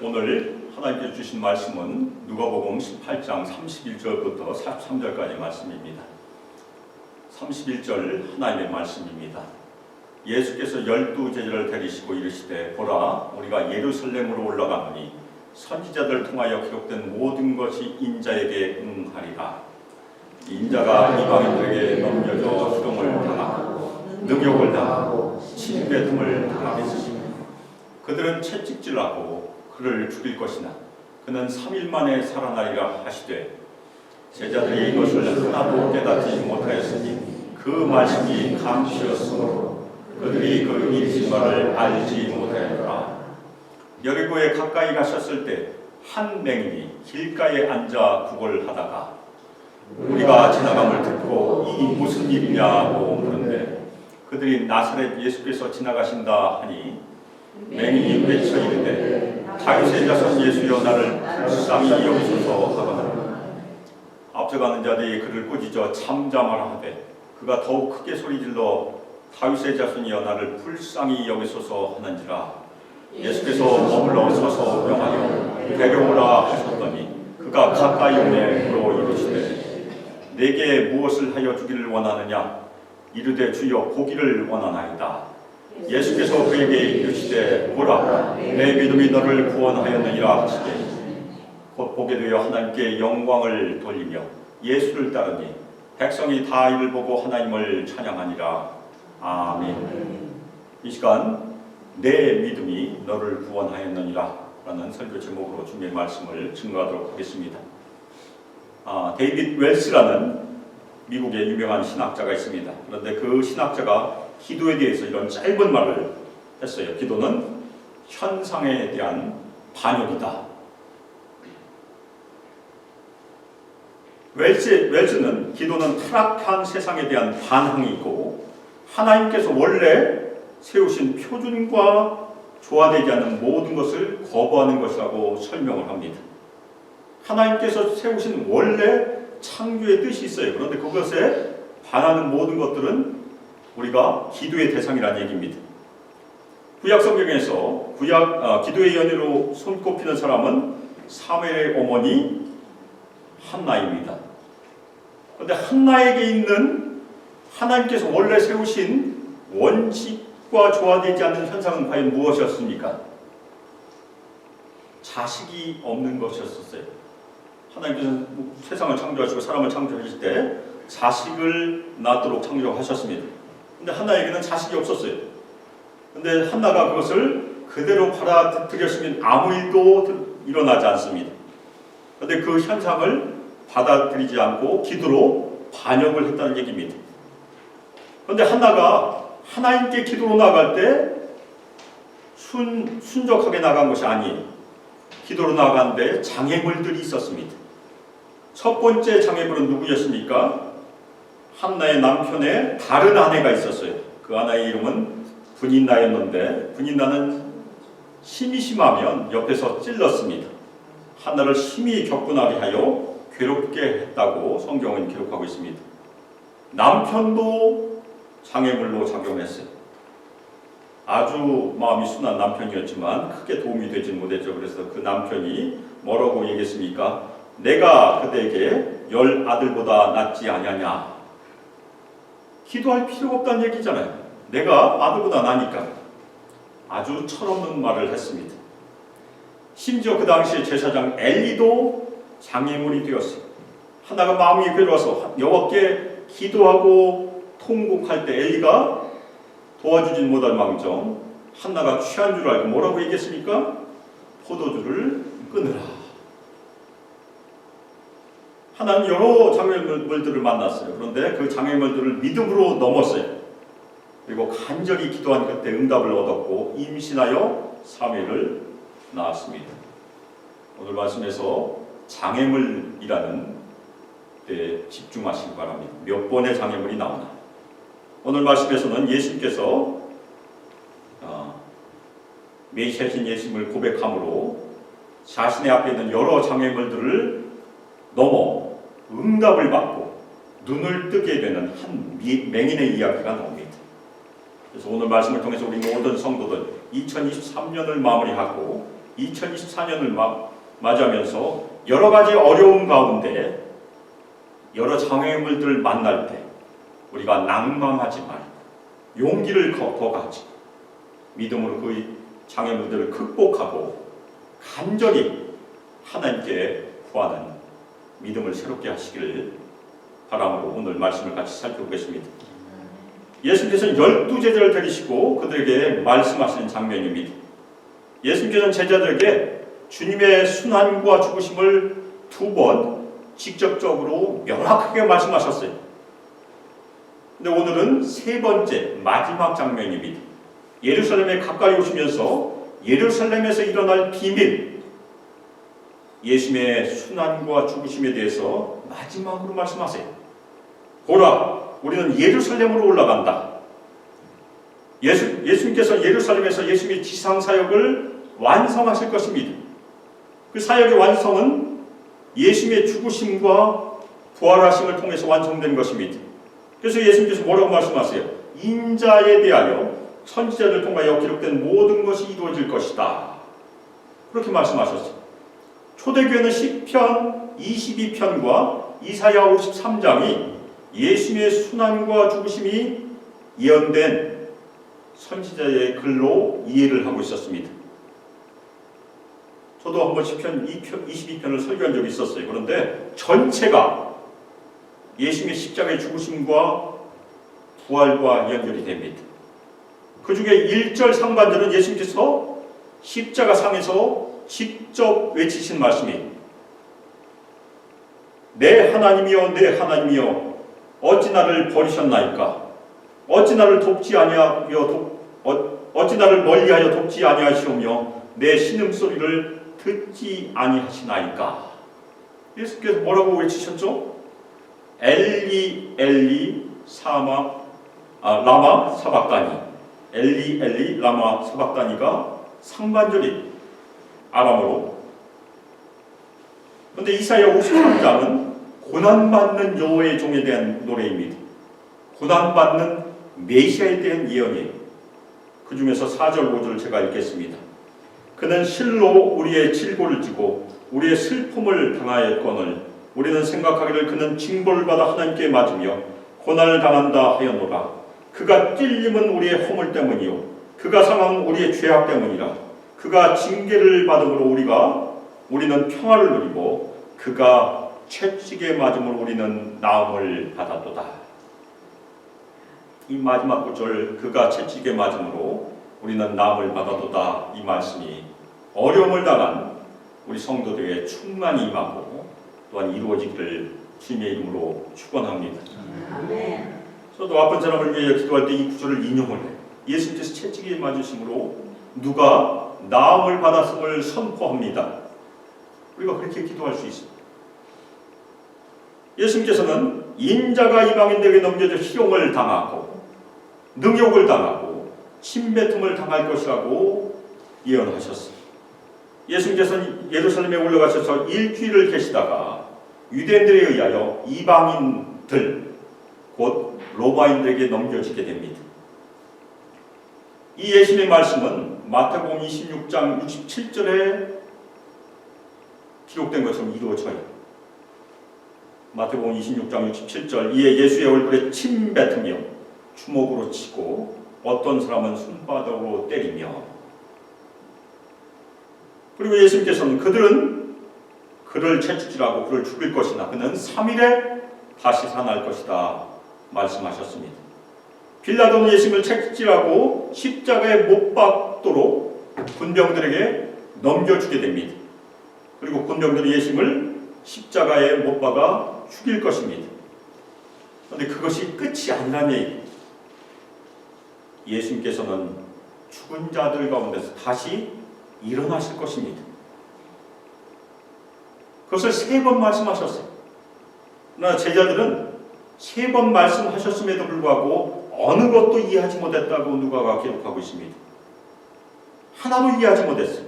오늘 하나님께서 주신 말씀은 누가복음 18장 31절부터 43절까지 말씀입니다. 31절 하나님의 말씀입니다. 예수께서 12제자를 데리시고 이르시되 보라 우리가 예루살렘으로 올라가노니 선지자들 통하여 기록된 모든 것이 인자에게 응하리라. 인자가 이방인들에게 넘겨져 수동을 당하고 능욕을 당하고 침뱉음을 당하겠으니 그들은 채찍질하고 그를 죽일 것이나 그는 3일 만에 살아나리라 하시되 제자들이 이것을 하나도 깨닫지 못하였으니 그 말씀이 감추였으므로 그들이 그 일신바를 알지 못하였더라. 여리고에 가까이 가셨을 때 한 맹인이 길가에 앉아 구걸하다가 우리가 지나감을 듣고 이 무슨 일이냐고 물은데 그들이 나사렛 예수께서 지나가신다 하니 맹인이 외쳐 이르되 다윗의 자손 예수여 나를 불쌍히 여기소서 하거늘 앞서가는 자들이 그를 꾸짖어 잠잠하라 하되 그가 더욱 크게 소리질러 다윗의 자손이여 나를 불쌍히 여기소서 하는지라. 예수께서 머물러 서서 명하여 데려오라 하셨더니 그가 가까이 오매 물어 이르시되 내게 무엇을 하여 주기를 원하느냐. 이르되 주여 보기를 원하나이다. 예수께서 그에게 이르시되 보라 내 믿음이 너를 구원하였느니라 하시되 곧 보게 되어 하나님께 영광을 돌리며 예수를 따르니 백성이 다 이를 보고 하나님을 찬양하니라. 아멘. 이 시간 내 믿음이 너를 구원하였느니라 라는 설교 제목으로 주님의 말씀을 증거하도록 하겠습니다. 데이빗 웰스라는 미국의 유명한 신학자가 있습니다. 그런데 그 신학자가 기도에 대해서 이런 짧은 말을 했어요. 기도는 현상에 대한 반역이다. 웰스는 기도는 타락한 세상에 대한 반항이고 하나님께서 원래 세우신 표준과 조화되지 않는 모든 것을 거부하는 것이라고 설명을 합니다. 하나님께서 세우신 원래 창조의 뜻이 있어요. 그런데 그것에 반하는 모든 것들은 우리가 기도의 대상이라는 얘기입니다. 구약 성경에서 기도의 연유로 손꼽히는 사람은 사무엘의 어머니 한나입니다. 그런데 한나에게 있는 하나님께서 원래 세우신 원칙과 조화되지 않는 현상은 과연 무엇이었습니까? 자식이 없는 것이었어요. 하나님께서 세상을 창조하시고 사람을 창조하실 때 자식을 낳도록 창조하셨습니다. 근데 한나에게는 자식이 없었어요. 근데 한나가 그것을 그대로 받아들였으면 아무 일도 일어나지 않습니다. 그런데 그 현상을 받아들이지 않고 기도로 반역을 했다는 얘기입니다. 그런데 한나가 하나님께 기도로 나아갈 때 순적하게 나간 것이 아니에요. 기도로 나아가는데 장애물들이 있었습니다. 첫 번째 장애물은 누구였습니까? 한나의 남편의 다른 아내가 있었어요. 그 아내의 이름은 분인나였는데 분인나는 힘이 심하면 옆에서 찔렀습니다. 한나를 심히 격분하게 하여 괴롭게 했다고 성경은 기록하고 있습니다. 남편도 장애물로 작용했어요. 아주 마음이 순한 남편이었지만 크게 도움이 되지 못했죠. 그래서 그 남편이 뭐라고 얘기했습니까? 내가 그대에게 10 아들보다 낫지 아니하냐. 기도할 필요가 없다는 얘기잖아요. 내가 아들보다 나니까. 아주 철없는 말을 했습니다. 심지어 그 당시에 제사장 엘리도 장애물이 되었어요. 하나가 마음이 괴로워서 여호와께 기도하고 통곡할 때 엘리가 도와주진 못할 망정 한나가 취한 줄 알고 뭐라고 얘기했습니까? 포도주를 끊으라. 하나는 여러 장애물들을 만났어요. 그런데 그 장애물들을 믿음으로 넘었어요. 그리고 간절히 기도한 그때 응답을 얻었고 임신하여 사무엘을 낳았습니다. 오늘 말씀에서 장애물이라는 데 집중하시기 바랍니다. 몇 번의 장애물이 나오나. 오늘 말씀에서는 예수님께서 메시아신 예수님을 고백함으로 자신의 앞에 있는 여러 장애물들을 넘어 응답을 받고 눈을 뜨게 되는 한 맹인의 이야기가 나옵니다. 그래서 오늘 말씀을 통해서 우리 모든 성도들 2023년을 마무리하고 2024년을 맞이하면서 여러 가지 어려움 가운데 여러 장애물들을 만날 때 우리가 낭망하지 말고 용기를 더 가지고 믿음으로 그 장애물들을 극복하고 간절히 하나님께 구하는 믿음을 새롭게 하시기를 바람으로 오늘 말씀을 같이 살펴보겠습니다. 예수님께서는 12제자를 데리시고 그들에게 말씀하시는 장면입니다. 예수님께서는 제자들에게 주님의 순환과 죽으심을 2번 직접적으로 명확하게 말씀하셨어요. 근데 오늘은 3번째 마지막 장면입니다. 예루살렘에 가까이 오시면서 예루살렘에서 일어날 비밀, 예수님의 순환과 죽으심에 대해서 마지막으로 말씀하세요. 보라, 우리는 예루살렘으로 올라간다. 예수님께서 예루살렘에서 예수님의 지상사역을 완성하실 것입니다. 그 사역의 완성은 예수님의 죽으심과 부활하심을 통해서 완성된 것입니다. 그래서 예수님께서 뭐라고 말씀하세요? 인자에 대하여 선지자를 통하여 기록된 모든 것이 이루어질 것이다. 그렇게 말씀하셨어요. 초대교회는 시편 22편과 이사야 53장이 예수님의 순환과 죽으심이 예언된 선지자의 글로 이해를 하고 있었습니다. 저도 한번 시편 22편을 설교한 적이 있었어요. 그런데 전체가 예수님의 십자가의 죽으심과 부활과 연결이 됩니다. 그 중에 1절 상반절은 예수님께서 십자가 상에서 직접 외치신 말씀이 내 하나님이여 내 하나님이여 어찌 나를 버리셨나이까 어찌 나를 어찌 나를 멀리하여 돕지 아니하시오며 내 신음소리를 듣지 아니하시나이까. 예수께서 뭐라고 외치셨죠? 엘리 엘리 라마 사박다니. 엘리 엘리 라마 사박다니가 상반절이 아람어로. 그런데 이사야 53장은 고난받는 여호와의 종에 대한 노래입니다. 고난받는 메시아에 대한 예언이에요. 그 중에서 4절 5절을 제가 읽겠습니다. 그는 실로 우리의 질고를 지고 우리의 슬픔을 당하였거늘 우리는 생각하기를 그는 징벌을 받아 하나님께 맞으며 고난을 당한다 하였노라. 그가 찔림은 우리의 허물 때문이요 그가 상함은 우리의 죄악 때문이라. 그가 징계를 받음으로 우리는 평화를 누리고 그가 채찍에 맞음으로 우리는 나음을 받았도다. 이 마지막 구절 그가 채찍에 맞음으로 우리는 나음을 받았도다. 이 말씀이 어려움을 당한 우리 성도들에게 충만히 임하고 또한 이루어지기를 주님의 이름으로 축원합니다. 저도 아픈 사람을 위해 기도할 때 이 구절을 인용을 해요. 예수님께서 채찍에 맞으심으로 누가 나음을 받았음을 선포합니다. 우리가 그렇게 기도할 수 있습니다. 예수님께서는 인자가 이방인들에게 넘겨져 희롱을 당하고 능욕을 당하고 침뱉음을 당할 것이라고 예언하셨습니다. 예수님께서는 예루살렘에 올라가셔서 일주일을 계시다가 유대인들에 의하여 이방인들 곧 로마인들에게 넘겨지게 됩니다. 이 예수님의 말씀은 마태복음 26장 67절에 기록된 것처럼 이루어져요. 마태복음 26장 67절 이에 예수의 얼굴에 침 뱉으며 주먹으로 치고 어떤 사람은 손바닥으로 때리며 그리고 예수님께서는 그들은 그를 채찍질하고 그를 죽일 것이나 그는 3일에 다시 살아날 것이다 말씀하셨습니다. 빌라도는 예수님을 채찍질하고 십자가에 못 박도록 군병들에게 넘겨주게 됩니다. 그리고 군병들이 예수님을 십자가에 못 박아 죽일 것입니다. 그런데 그것이 끝이 아니라는 얘기. 예수님께서는 죽은 자들 가운데서 다시 일어나실 것입니다. 그것을 3번 말씀하셨어요. 그러나 제자들은 3번 말씀하셨음에도 불구하고 어느 것도 이해하지 못했다고 누가가 기록하고 있습니다. 하나도 이해하지 못했어요.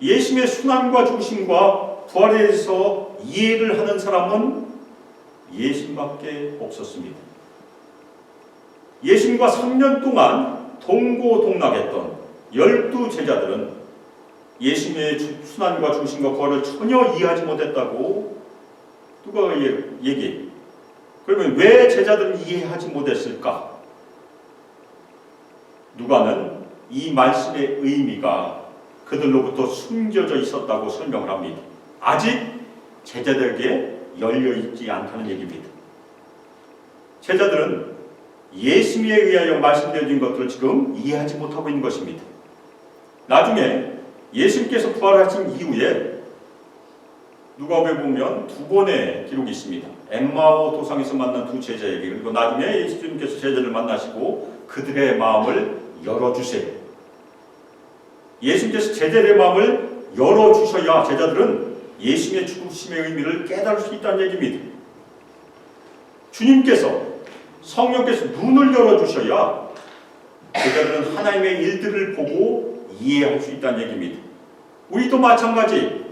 예수님의 순환과 죽으심과 부활에 대해서 이해를 하는 사람은 예수님밖에 없었습니다. 예수님과 3년 동안 동고동락했던 12 제자들은 예수님의 순환과 죽으심과 부활을 전혀 이해하지 못했다고 누가 얘기해? 그러면 왜 제자들은 이해하지 못했을까? 누가는 이 말씀의 의미가 그들로부터 숨겨져 있었다고 설명을 합니다. 아직 제자들에게 열려있지 않다는 얘기입니다. 제자들은 예수님에 의하여 말씀되어진 것들을 지금 이해하지 못하고 있는 것입니다. 나중에 예수님께서 부활하신 이후에 누가복음에 보면 두 번의 기록이 있습니다. 엠마오 도상에서 만난 두 제자에게, 그리고 나중에 예수님께서 제자를 만나시고 그들의 마음을 열어주세요. 예수님께서 제자들의 마음을 열어주셔야 제자들은 예수님의 죽으심의 의미를 깨달을 수 있다는 얘기입니다. 주님께서, 성령께서 눈을 열어주셔야 제자들은 하나님의 일들을 보고 이해할 수 있다는 얘기입니다. 우리도 마찬가지,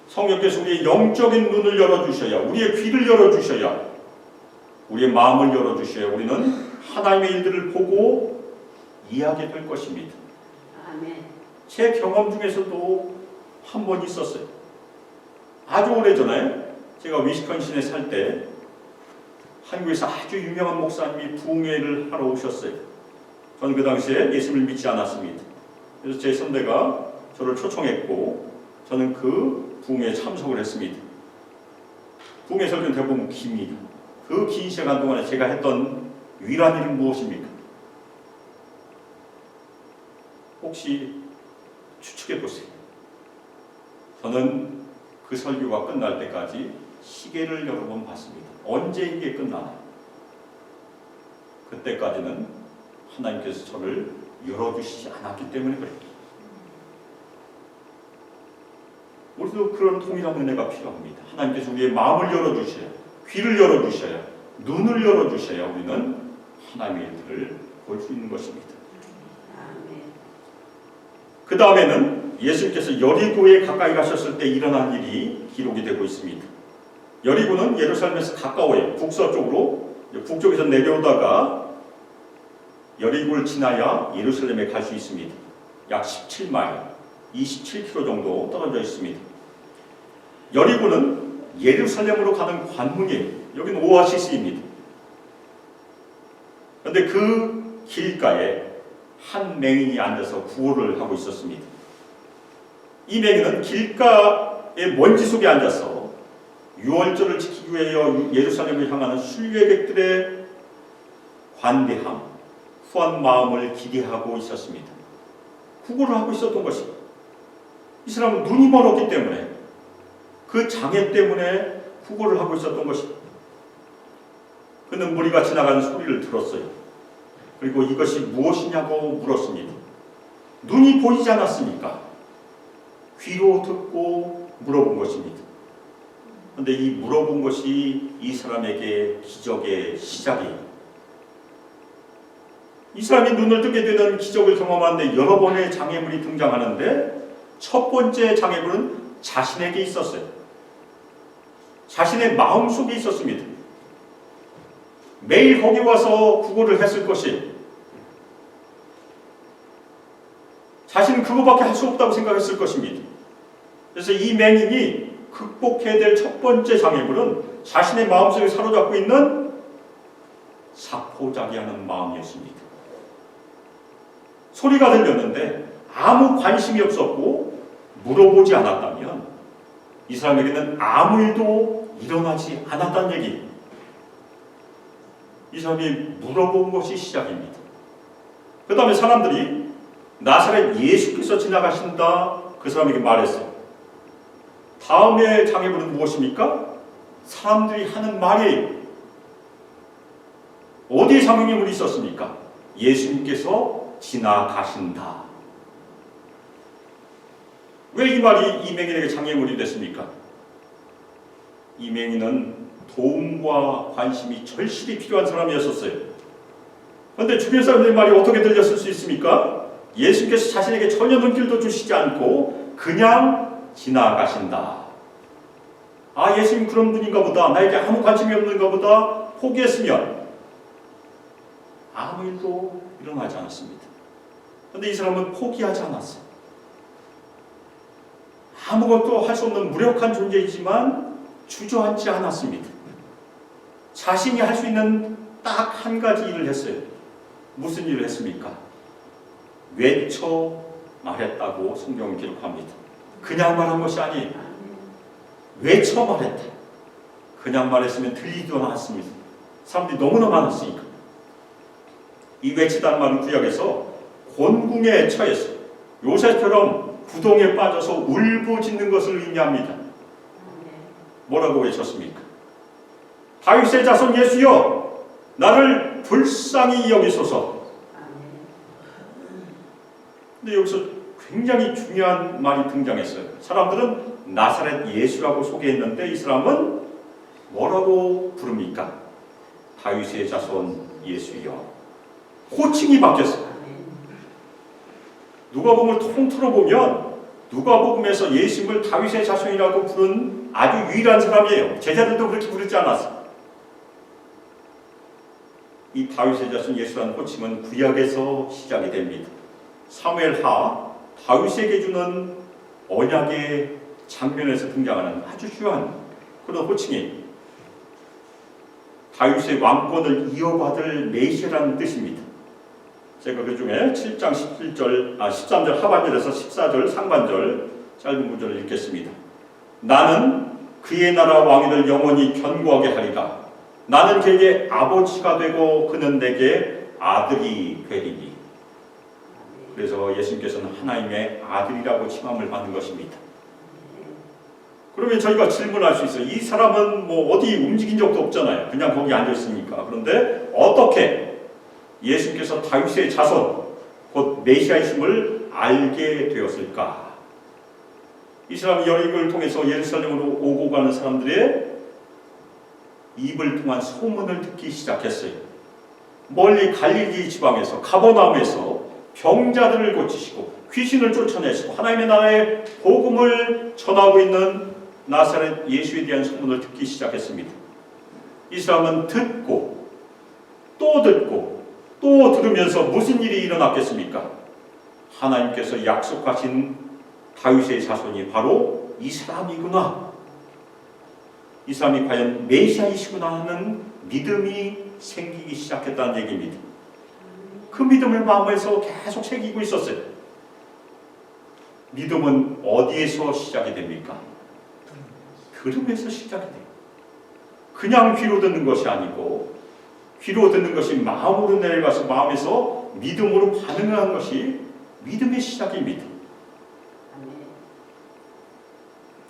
성령께서 우리의 영적인 눈을 열어주셔야, 우리의 귀를 열어주셔야, 우리의 마음을 열어주셔야 우리는 하나님의 일들을 보고 이해하게 될 것입니다. 아멘. 제 경험 중에서도 한 번 있었어요. 아주 오래전에 제가 위스콘신에 살 때 한국에서 아주 유명한 목사님이 부흥회를 하러 오셨어요. 저는 그 당시에 예수님을 믿지 않았습니다. 그래서 제 선배가 저를 초청했고 저는 그 부흥회에 참석을 했습니다. 부흥회 설교는 대부분 깁니다. 그 긴 시간 동안에 제가 했던 위대한 일은 무엇입니까? 혹시 추측해 보세요. 저는 그 설교가 끝날 때까지 시계를 여러 번 봤습니다. 언제 이게 끝나나? 그때까지는 하나님께서 저를 열어주시지 않았기 때문에 그래요. 우리도 그런 동일한 은혜가 필요합니다. 하나님께서 우리의 마음을 열어주셔야, 귀를 열어주셔야, 눈을 열어주셔야 우리는 하나님의 일들을 볼 수 있는 것입니다. 그 다음에는 예수님께서 여리고에 가까이 가셨을 때 일어난 일이 기록이 되고 있습니다. 여리고는 예루살렘에서 가까워요. 북서쪽으로, 북쪽에서 내려오다가 여리고를 지나야 예루살렘에 갈 수 있습니다. 약 17마일, 27km 정도 떨어져 있습니다. 여리고는 예루살렘으로 가는 관문이에요. 여기는 오아시스입니다. 그런데 그 길가에 한 맹인이 앉아서 구호를 하고 있었습니다. 이 맹인은 길가의 먼지 속에 앉아서 유월절을 지키기 위하여 예루살렘을 향하는 순례객들의 관대함, 후한 마음을 기대하고 있었습니다. 구호를 하고 있었던 것입니다. 이 사람은 눈이 멀었기 때문에 그 장애 때문에 구호를 하고 있었던 것입니다. 그는 무리가 지나가는 소리를 들었어요. 그리고 이것이 무엇이냐고 물었습니다. 눈이 보이지 않았으니까 귀로 듣고 물어본 것입니다. 그런데 이 물어본 것이 이 사람에게 기적의 시작이에요. 이 사람이 눈을 뜨게 되는 기적을 경험하는데 여러 번의 장애물이 등장하는데 첫 번째 장애물은 자신에게 있었어요. 자신의 마음속에 있었습니다. 매일 거기 와서 구걸을 했을 것이, 자신은 그거밖에 할 수 없다고 생각했을 것입니다. 그래서 이 맹인이 극복해야 될 첫 번째 장애물은 자신의 마음속에 사로잡고 있는 사포자기하는 마음이었습니다. 소리가 들렸는데 아무 관심이 없었고 물어보지 않았다면 이 사람에게는 아무 일도 일어나지 않았다는 얘기. 이 사람이 물어본 것이 시작입니다. 그 다음에 사람들이 나사렛 예수께서 지나가신다, 그 사람에게 말했어요. 다음의 장애물은 무엇입니까? 사람들이 하는 말이에요. 어디에 장애물이 있었습니까? 예수님께서 지나가신다. 왜 이 말이 이 맹인에게 장애물이 됐습니까? 이 맹인은 도움과 관심이 절실히 필요한 사람이었어요. 그런데 주변 사람들의 말이 어떻게 들렸을 수 있습니까? 예수께서 자신에게 전혀 눈길도 주시지 않고 그냥 지나가신다. 아, 예수님 그런 분인가 보다, 나에게 아무 관심이 없는가 보다 포기했으면 아무 일도 일어나지 않았습니다. 그런데 이 사람은 포기하지 않았어요. 아무것도 할 수 없는 무력한 존재이지만 주저앉지 않았습니다. 자신이 할 수 있는 딱 한 가지 일을 했어요. 무슨 일을 했습니까? 외쳐 말했다고 성경은 기록합니다. 그냥 말한 것이 아니에요. 외쳐 말했다. 그냥 말했으면 들리지도 않았습니다. 사람들이 너무나 많았으니까. 이 외치다는 말은 구약에서 곤궁에 처해서 요셉처럼 구덩이에 빠져서 울부짖는 것을 의미합니다. 뭐라고 외쳤습니까? 다윗의 자손 예수여, 나를 불쌍히 여기소서. 근데 여기서 굉장히 중요한 말이 등장했어요. 사람들은 나사렛 예수라고 소개했는데 이 사람은 뭐라고 부릅니까? 다윗의 자손 예수여. 호칭이 바뀌었어요. 누가복음을 통틀어 보면 누가복음에서 예수님을 다윗의 자손이라고 부른 아주 유일한 사람이에요. 제자들도 그렇게 부르지 않았어요. 이 다윗의 자손 예수라는 호칭은 구약에서 시작이 됩니다. 사무엘하 다윗에게 주는 언약의 장면에서 등장하는 아주 중요한 그런 호칭이 다윗의 왕권을 이어받을 메시아라는 뜻입니다. 제가 그 중에 7장 13절 하반절에서 14절 상반절 짧은 구절을 읽겠습니다. 나는 그의 나라 왕위를 영원히 견고하게 하리라. 나는 그에게 아버지가 되고 그는 내게 아들이 되리니. 그래서 예수님께서는 하나님의 아들이라고 칭함을 받는 것입니다. 그러면 저희가 질문할 수 있어요. 이 사람은 뭐 어디 움직인 적도 없잖아요. 그냥 거기 앉아있으니까. 그런데 어떻게 예수님께서 다윗의 자손, 곧 메시아이심을 알게 되었을까? 이 사람이 여리고를 통해서 예루살렘으로 오고 가는 사람들의 입을 통한 소문을 듣기 시작했어요. 멀리 갈릴리 지방에서 가버나움에서 병자들을 고치시고 귀신을 쫓아내시고 하나님의 나라의 복음을 전하고 있는 나사렛 예수에 대한 소문을 듣기 시작했습니다. 이 사람은 듣고 또 듣고 또 들으면서 무슨 일이 일어났겠습니까? 하나님께서 약속하신 다윗의 자손이 바로 이 사람이구나. 이 사람이 과연 메시아이시구나 하는 믿음이 생기기 시작했다는 얘기입니다. 그 믿음을 마음에서 계속 새기고 있었어요. 믿음은 어디에서 시작이 됩니까? 들음에서 시작이 돼요. 그냥 귀로 듣는 것이 아니고 귀로 듣는 것이 마음으로 내려가서 마음에서 믿음으로 반응하는 것이 믿음의 시작입니다.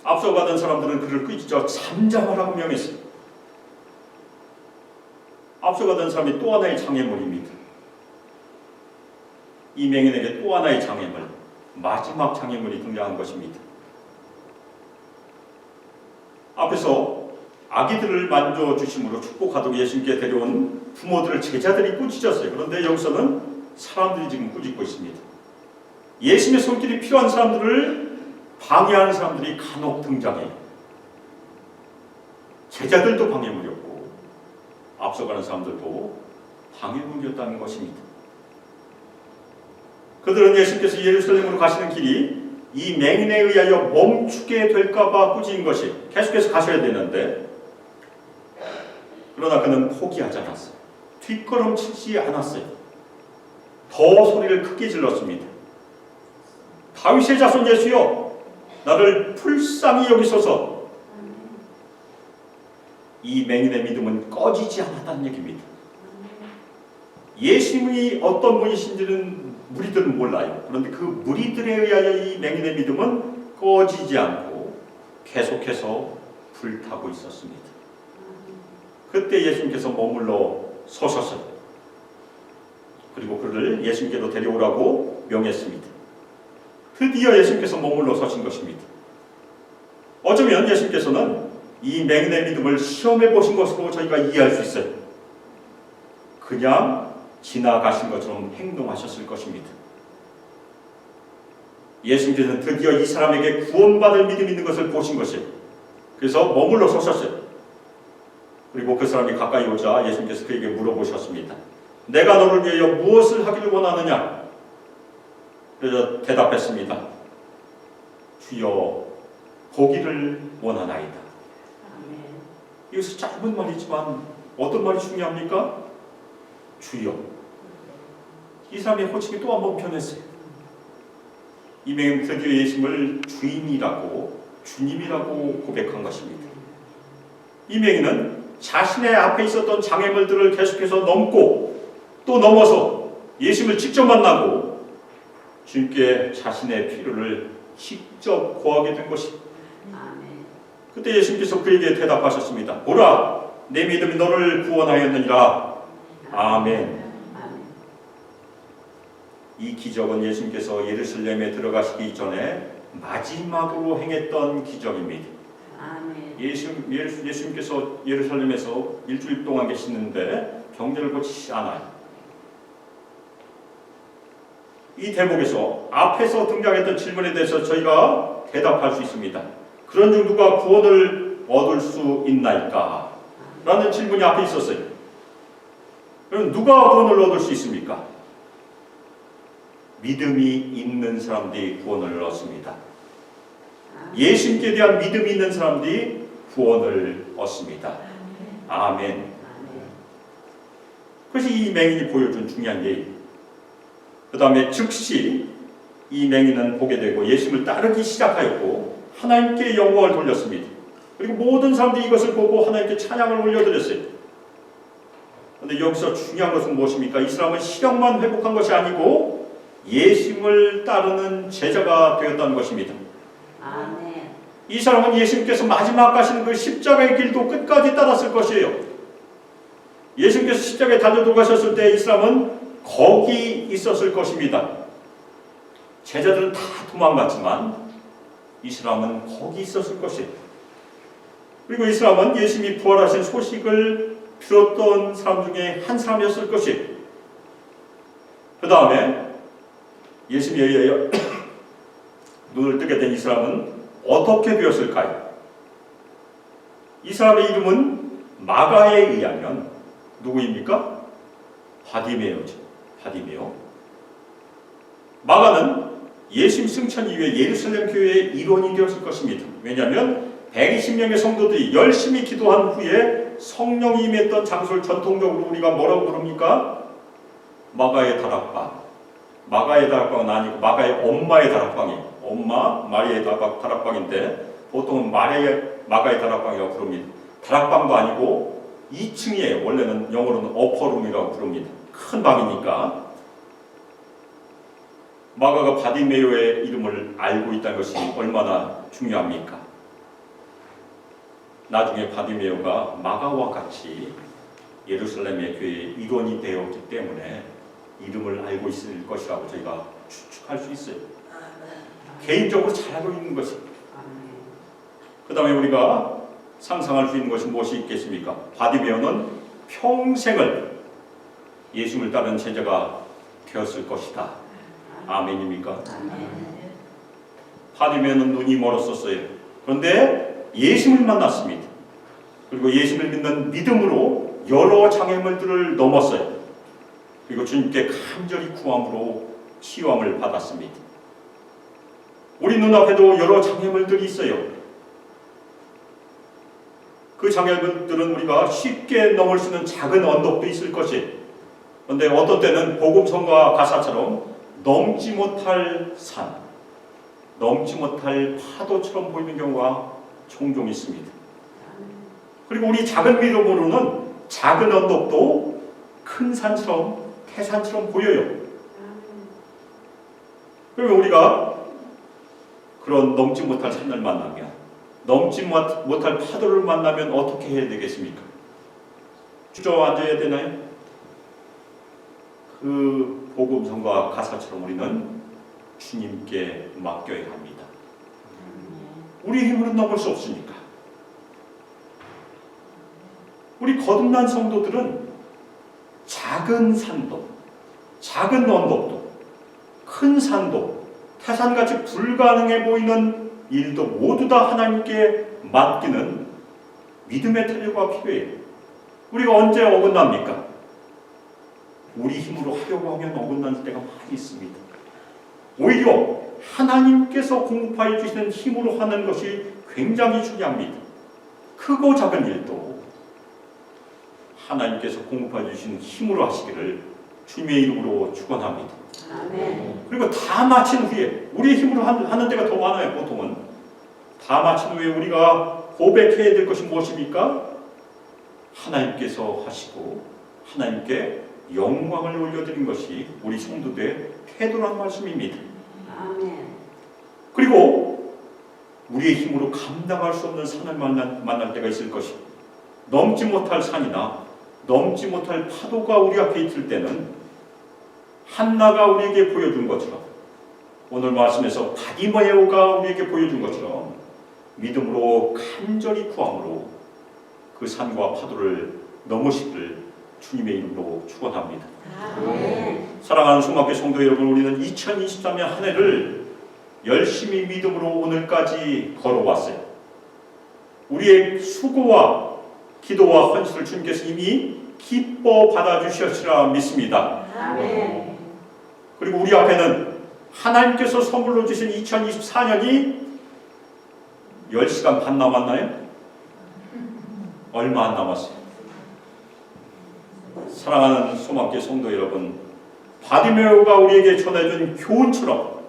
앞서 가던 사람들은 그를 꾸짖어 잠잠하라고 명했어요. 앞서 가던 사람이 또 하나의 장애물입니다. 이 맹인에게 또 하나의 장애물, 마지막 장애물이 등장한 것입니다. 앞에서 아기들을 만져주심으로 축복하도록 예수님께 데려온 부모들을 제자들이 꾸짖었어요. 그런데 여기서는 사람들이 지금 꾸짖고 있습니다. 예수님의 손길이 필요한 사람들을 방해하는 사람들이 간혹 등장해요. 제자들도 방해물이었고 앞서가는 사람들도 방해물이었다는 것입니다. 그들은 예수님께서 예루살렘으로 가시는 길이 이 맹인에 의하여 멈추게 될까봐 꾸짖은 것이 계속해서 가셔야 되는데 그러나 그는 포기하지 않았어요. 뒷걸음치지 않았어요. 더 소리를 크게 질렀습니다. 다윗의 자손 예수여, 나를 불쌍히 여기소서. 이 맹인의 믿음은 꺼지지 않았다는 얘기입니다. 예수님이 어떤 분이신지는 무리들은 몰라요. 그런데 그 무리들에 의하여 이 맹인의 믿음은 꺼지지 않고 계속해서 불타고 있었습니다. 그때 예수님께서 머물러 서셨어요. 그리고 그를 예수님께로 데려오라고 명했습니다. 드디어 예수님께서 머물러 서신 것입니다. 어쩌면 예수님께서는 이 맹인의 믿음을 시험해 보신 것으로 저희가 이해할 수 있어요. 그냥 지나가신 것처럼 행동하셨을 것입니다. 예수님께서는 드디어 이 사람에게 구원받을 믿음이 있는 것을 보신 것이에요. 그래서 머물러 서셨어요. 그리고 그 사람이 가까이 오자 예수님께서 그에게 물어보셨습니다. 내가 너를 위하여 무엇을 하기를 원하느냐? 그래서 대답했습니다. 주여, 보기를 원하나이다. 아멘. 이것은 짧은 말이지만 어떤 말이 중요합니까? 주여. 이 사람의 호칭이 또 한 번 변했어요. 이맹은 드디어 예수님을 주인이라고, 주님이라고 고백한 것입니다. 이맹이는 자신의 앞에 있었던 장애물들을 계속해서 넘고 또 넘어서 예수님을 직접 만나고 주님께 자신의 필요를 직접 고하게 된 것입니다. 아멘. 그때 예수님께서 그에게 대답하셨습니다. 보라, 내 믿음이 너를 구원하였느니라. 아멘. 이 기적은 예수님께서 예루살렘에 들어가시기 전에 마지막으로 행했던 기적입니다. 아멘. 예수님께서 예루살렘에서 일주일 동안 계시는데 병자를 고치시지 않아요. 이 대목에서 앞에서 등장했던 질문에 대해서 저희가 대답할 수 있습니다. 그런 중 누가 구원을 얻을 수 있나이까? 라는 질문이 앞에 있었어요. 그럼 누가 구원을 얻을 수 있습니까? 믿음이 있는 사람들이 구원을 얻습니다. 예수님께 대한 믿음이 있는 사람들이 구원을 얻습니다. 아멘. 그것이 이 맹인이 보여준 중요한 예입니다. 그 다음에 즉시 이 맹인은 보게 되고 예수님을 따르기 시작하였고 하나님께 영광을 돌렸습니다. 그리고 모든 사람들이 이것을 보고 하나님께 찬양을 올려드렸어요. 그런데 여기서 중요한 것은 무엇입니까? 이 사람은 시력만 회복한 것이 아니고 예수님을 따르는 제자가 되었다는 것입니다. 아멘. 이 사람은 예수님께서 마지막 가시는 그 십자가의 길도 끝까지 따랐을 것이에요. 예수님께서 십자가에 달려 돌아가셨을 때 이 사람은 거기 있었을 것입니다. 제자들은 다 도망갔지만 이 사람은 거기 있었을 것이에요. 그리고 이 사람은 예수님이 부활하신 소식을 들었던 사람 중에 한 사람이었을 것이에요. 그 다음에 예수님에 의하여 눈을 뜨게 된 이 사람은 어떻게 되었을까요? 이 사람의 이름은 마가에 의하면 누구입니까? 바디메오죠. 바디메오. 마가는 예수님 승천 이후에 예루살렘 교회의 일원이 되었을 것입니다. 왜냐하면 120명의 성도들이 열심히 기도한 후에 성령이 임했던 장소를 전통적으로 우리가 뭐라고 부릅니까? 마가의 다락방. 마가의 다락방은 아니고 마가의 엄마의 다락방이에요. 엄마 마리아의 다락방인데 보통은 마가의 다락방이라고 부릅니다. 다락방도 아니고 2층이에요. 원래는 영어로는 어퍼룸이라고 부릅니다. 큰 방이니까. 마가가 바디메오의 이름을 알고 있다는 것이 얼마나 중요합니까? 나중에 바디메오가 마가와 같이 예루살렘의 교회의 일원이 되었기 때문에 이름을 알고 있을 것이라고 저희가 추측할 수 있어요. 개인적으로 잘 알고 있는 것입니다. 그 다음에 우리가 상상할 수 있는 것이 무엇이 있겠습니까? 바디메오는 평생을 예수님을 따르는 제자가 되었을 것이다. 아멘입니까? 바디메오는 눈이 멀었었어요. 그런데 예수님을 만났습니다. 그리고 예수님을 믿는 믿음으로 여러 장애물들을 넘었어요. 그리고 주님께 간절히 구함으로 치유함을 받았습니다. 우리 눈앞에도 여러 장애물들이 있어요. 그 장애물들은 우리가 쉽게 넘을 수 있는 작은 언덕도 있을 것이에요. 그런데 어떤 때는 복음성과 가사처럼 넘지 못할 산, 넘지 못할 파도처럼 보이는 경우가 종종 있습니다. 그리고 우리 작은 믿음으로는 작은 언덕도 큰 산처럼 태산처럼 보여요. 그러면 우리가 그런 넘지 못할 산을 만나면, 넘지 못할 파도를 만나면 어떻게 해야 되겠습니까? 주저앉아야 되나요? 그 복음성과 가사처럼 우리는 주님께 맡겨야 합니다. 우리 힘으로는 넘을 수 없으니까. 우리 거듭난 성도들은 작은 산도, 작은 언덕도, 큰 산도, 태산같이 불가능해 보이는 일도 모두 다 하나님께 맡기는 믿음의 태도가 필요해요. 우리가 언제 어긋납니까? 우리 힘으로 하려고 하면 어긋나는 때가 많이 있습니다. 오히려 하나님께서 공급하여 주시는 힘으로 하는 것이 굉장히 중요합니다. 크고 작은 일도 하나님께서 공급하여 주신 힘으로 하시기를 주님의 이름으로 축원합니다. 아멘. 그리고 다 마친 후에 우리의 힘으로 하는 데가 더 많아요. 보통은 다 마친 후에 우리가 고백해야 될 것이 무엇입니까? 하나님께서 하시고 하나님께 영광을 올려드린 것이 우리 성도들의 태도란 말씀입니다. 아멘. 그리고 우리의 힘으로 감당할 수 없는 산을 만날 때가 있을 것이고 넘지 못할 산이나 넘지 못할 파도가 우리 앞에 있을 때는 한나가 우리에게 보여준 것처럼 오늘 말씀에서 바디메오가 우리에게 보여준 것처럼 믿음으로 간절히 구함으로 그 산과 파도를 넘으시기를 주님의 이름으로 축원합니다. 아멘. 사랑하는 소망교회 성도 여러분, 우리는 2023년 한 해를 열심히 믿음으로 오늘까지 걸어왔어요. 우리의 수고와 기도와 헌신을 주님께서 이미 기뻐 받아주셨으리라 믿습니다. 아멘. 그리고 우리 앞에는 하나님께서 선물로 주신 2024년이 10시간 반 남았나요? 얼마 안 남았어요. 사랑하는 소망교회 성도 여러분, 바디메오가 우리에게 전해준 교훈처럼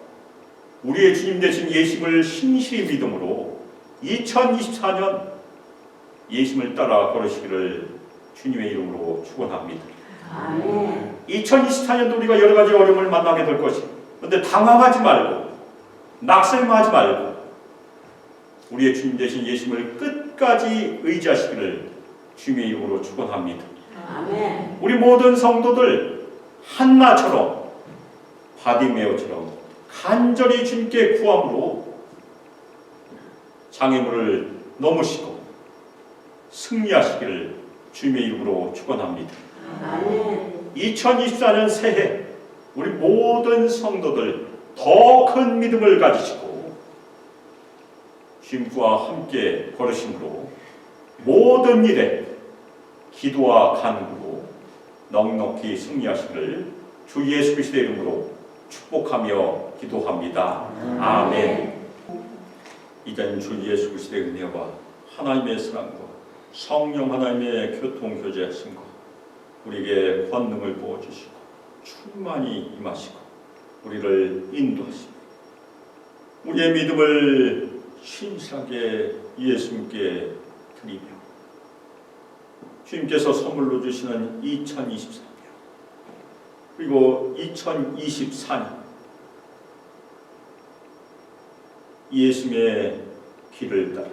우리의 주님 되신 예수님을 신실히 믿음으로 2024년 예수님을 따라 걸으시기를 주님의 이름으로 축원합니다. 아멘. 2024년도 우리가 여러 가지 어려움을 만나게 될 것이고, 그런데 당황하지 말고 낙심하지 말고 우리의 주님 되신 예수님을 끝까지 의지하시기를 주님의 이름으로 축원합니다. 아멘. 우리 모든 성도들 한나처럼 바디메오처럼 간절히 주님께 구함으로 장애물을 넘으시고 승리하시기를 주님의 이름으로 축원합니다. 아멘. 2024년 새해 우리 모든 성도들 더 큰 믿음을 가지시고 주님과 함께 걸으심으로 모든 일에 기도와 간구로 넉넉히 승리하시기를 주 예수 그리스도의 이름으로 축복하며 기도합니다. 아멘. 이제는 주 예수 그리스도의 은혜와 하나님의 사랑과 성령 하나님의 교통교제하심과 우리에게 권능을 부어주시고 충만히 임하시고 우리를 인도하시고 우리의 믿음을 신실하게 예수님께 드리며 주님께서 선물로 주시는 2023년 그리고 2024년 예수님의 길을 따라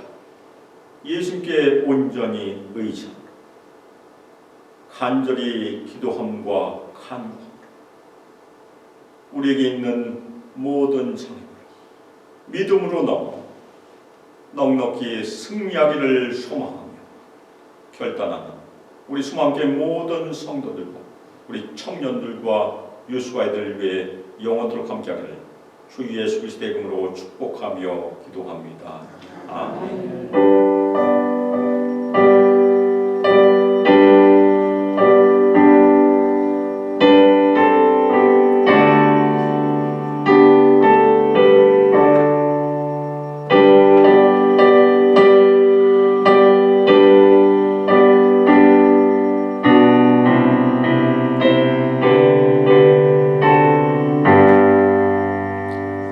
예수님께 온전히 의지하며 간절히 기도함과 간구함으로 우리에게 있는 모든 장애물을 믿음으로 넘어 넉넉히 승리하기를 소망하며 결단하는 우리 수망교회 모든 성도들과 우리 청년들과 유수아이들을 위해 영원토록 함께하기를 주 예수 그리스도의 이름으로 축복하며 기도합니다. 아멘.